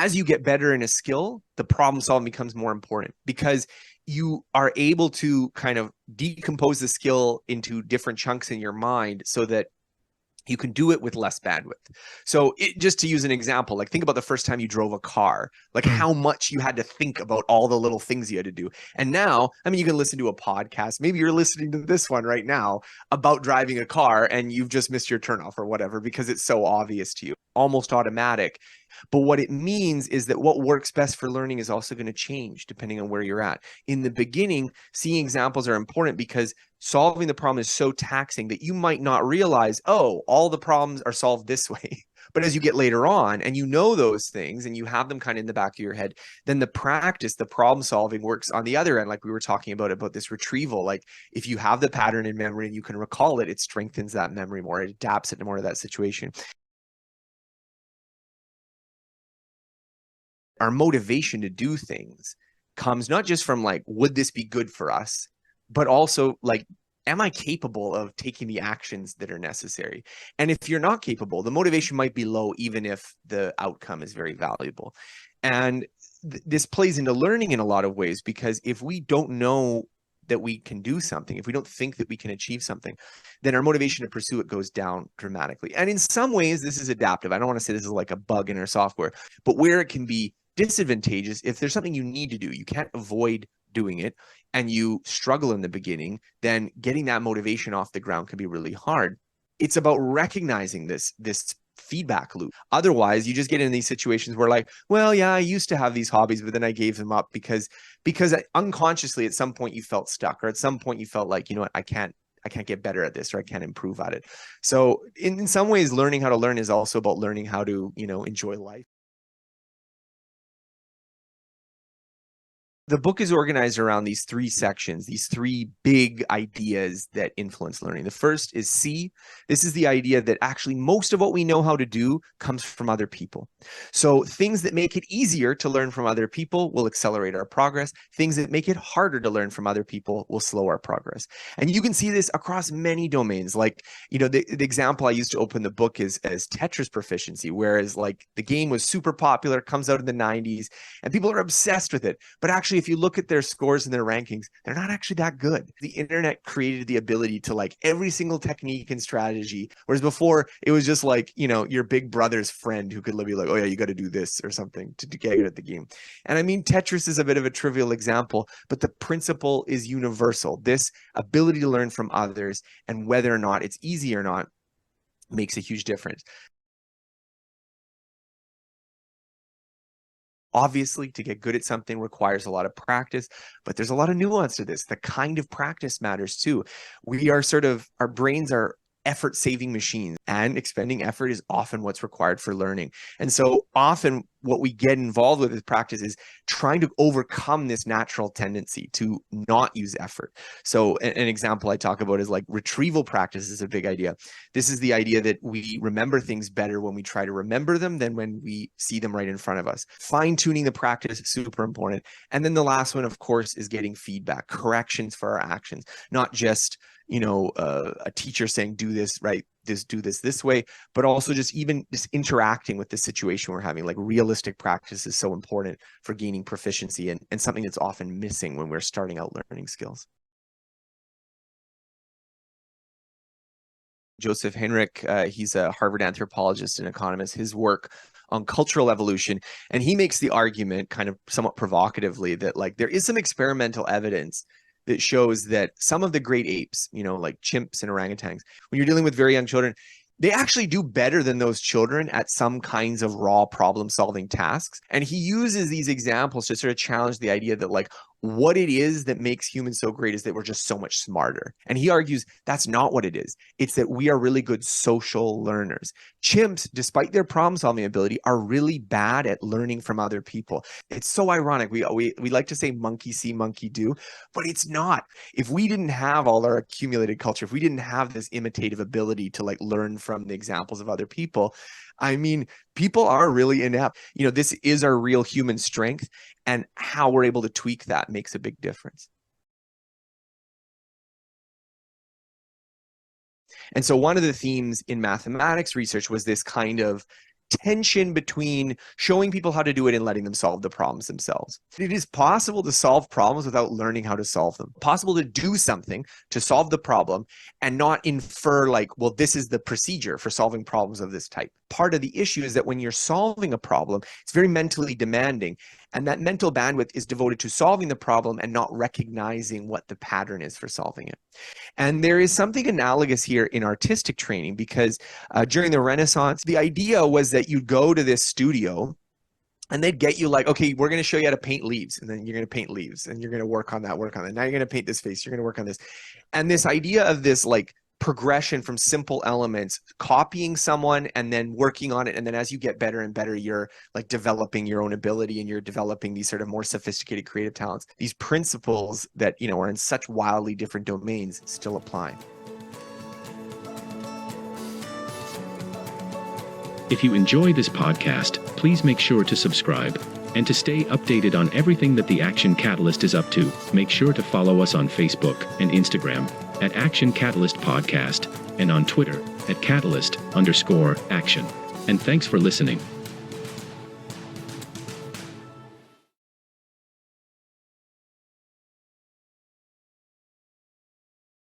as you get better in a skill, the problem solving becomes more important because you are able to kind of decompose the skill into different chunks in your mind so that you can do it with less bandwidth. So just to use an example, like think about the first time you drove a car, like Mm. how much you had to think about all the little things you had to do. And now, I mean, you can listen to a podcast. Maybe you're listening to this one right now about driving a car and you've just missed your turnoff or whatever because it's so obvious to you, almost automatic. But what it means is that what works best for learning is also going to change depending on where you're at. In the beginning, seeing examples are important because solving the problem is so taxing that you might not realize, oh, all the problems are solved this way. But as you get later on and you know those things and you have them kind of in the back of your head, then the practice, the problem solving works on the other end. Like we were talking about this retrieval. Like if you have the pattern in memory and you can recall it, it strengthens that memory more. It adapts it more to that situation. Our motivation to do things comes not just from like, would this be good for us, but also like, am I capable of taking the actions that are necessary? And if you're not capable, the motivation might be low, even if the outcome is very valuable. And this plays into learning in a lot of ways, because if we don't know that we can do something, if we don't think that we can achieve something, then our motivation to pursue it goes down dramatically. And in some ways, this is adaptive. I don't want to say this is like a bug in our software, but where it can be disadvantageous, if there's something you need to do, you can't avoid doing it, and you struggle in the beginning, then getting that motivation off the ground can be really hard. It's about recognizing this feedback loop. Otherwise, you just get in these situations where like, well, yeah, I used to have these hobbies, but then I gave them up because unconsciously at some point you felt stuck, or at some point you felt like, you know what, I can't get better at this, or I can't improve at it. So in some ways, learning how to learn is also about learning how to, enjoy life. The book is organized around these three sections, these three big ideas that influence learning. The first is C. This is the idea that actually most of what we know how to do comes from other people. So things that make it easier to learn from other people will accelerate our progress. Things that make it harder to learn from other people will slow our progress. And you can see this across many domains. Like, the example I used to open the book is as Tetris proficiency, whereas like the game was super popular, comes out in the 90s, and people are obsessed with it. But actually, if you look at their scores and their rankings, they're not actually that good. The internet created the ability to like every single technique and strategy, whereas before it was just like, your big brother's friend who could be like, oh yeah, you got to do this or something to get good at the game. And I mean, Tetris is a bit of a trivial example, but the principle is universal. This ability to learn from others, and whether or not it's easy or not, makes a huge difference. Obviously, to get good at something requires a lot of practice, but there's a lot of nuance to this. The kind of practice matters too. Our brains are effort saving machines, and expending effort is often what's required for learning. And so often what we get involved with this practice is trying to overcome this natural tendency to not use effort. So an example I talk about is like retrieval practice is a big idea. This is the idea that we remember things better when we try to remember them than when we see them right in front of us. Fine tuning the practice is super important. And then the last one, of course, is getting feedback, corrections for our actions, not just a teacher saying do this right, do this way, but also just interacting with the situation we're having. Like realistic practice is so important for gaining proficiency, and something that's often missing when we're starting out learning skills. Joseph Henrich, he's a Harvard anthropologist and economist. His work on cultural evolution, and he makes the argument kind of somewhat provocatively that like there is some experimental evidence that shows that some of the great apes, like chimps and orangutans, when you're dealing with very young children, they actually do better than those children at some kinds of raw problem solving tasks. And he uses these examples to sort of challenge the idea that like what it is that makes humans so great is that we're just so much smarter. And he argues that's not what it is. It's that we are really good social learners. Chimps, despite their problem solving ability, are really bad at learning from other people. It's so ironic. We like to say monkey see, monkey do, but it's not. If we didn't have all our accumulated culture, if we didn't have this imitative ability to like learn from the examples of other people, I mean, people are really inept. This is our real human strength, and how we're able to tweak that makes a big difference. And so one of the themes in mathematics research was this kind of tension between showing people how to do it and letting them solve the problems themselves. It is possible to solve problems without learning how to solve them. Possible to do something to solve the problem and not infer like, well, this is the procedure for solving problems of this type. Part of the issue is that when you're solving a problem, it's very mentally demanding. And that mental bandwidth is devoted to solving the problem and not recognizing what the pattern is for solving it. And there is something analogous here in artistic training, because during the Renaissance, the idea was that you'd go to this studio and they'd get you like, okay, we're going to show you how to paint leaves. And then you're going to paint leaves and you're going to work on that. Now you're going to paint this face. You're going to work on this. And this idea of this like progression from simple elements, copying someone and then working on it. And then as you get better and better, you're like developing your own ability and you're developing these sort of more sophisticated creative talents. These principles that, you know, are in such wildly different domains still apply. If you enjoy this podcast, please make sure to subscribe. And to stay updated on everything that the Action Catalyst is up to, make sure to follow us on Facebook and Instagram at Action Catalyst Podcast and on Twitter at Catalyst_Action. And thanks for listening.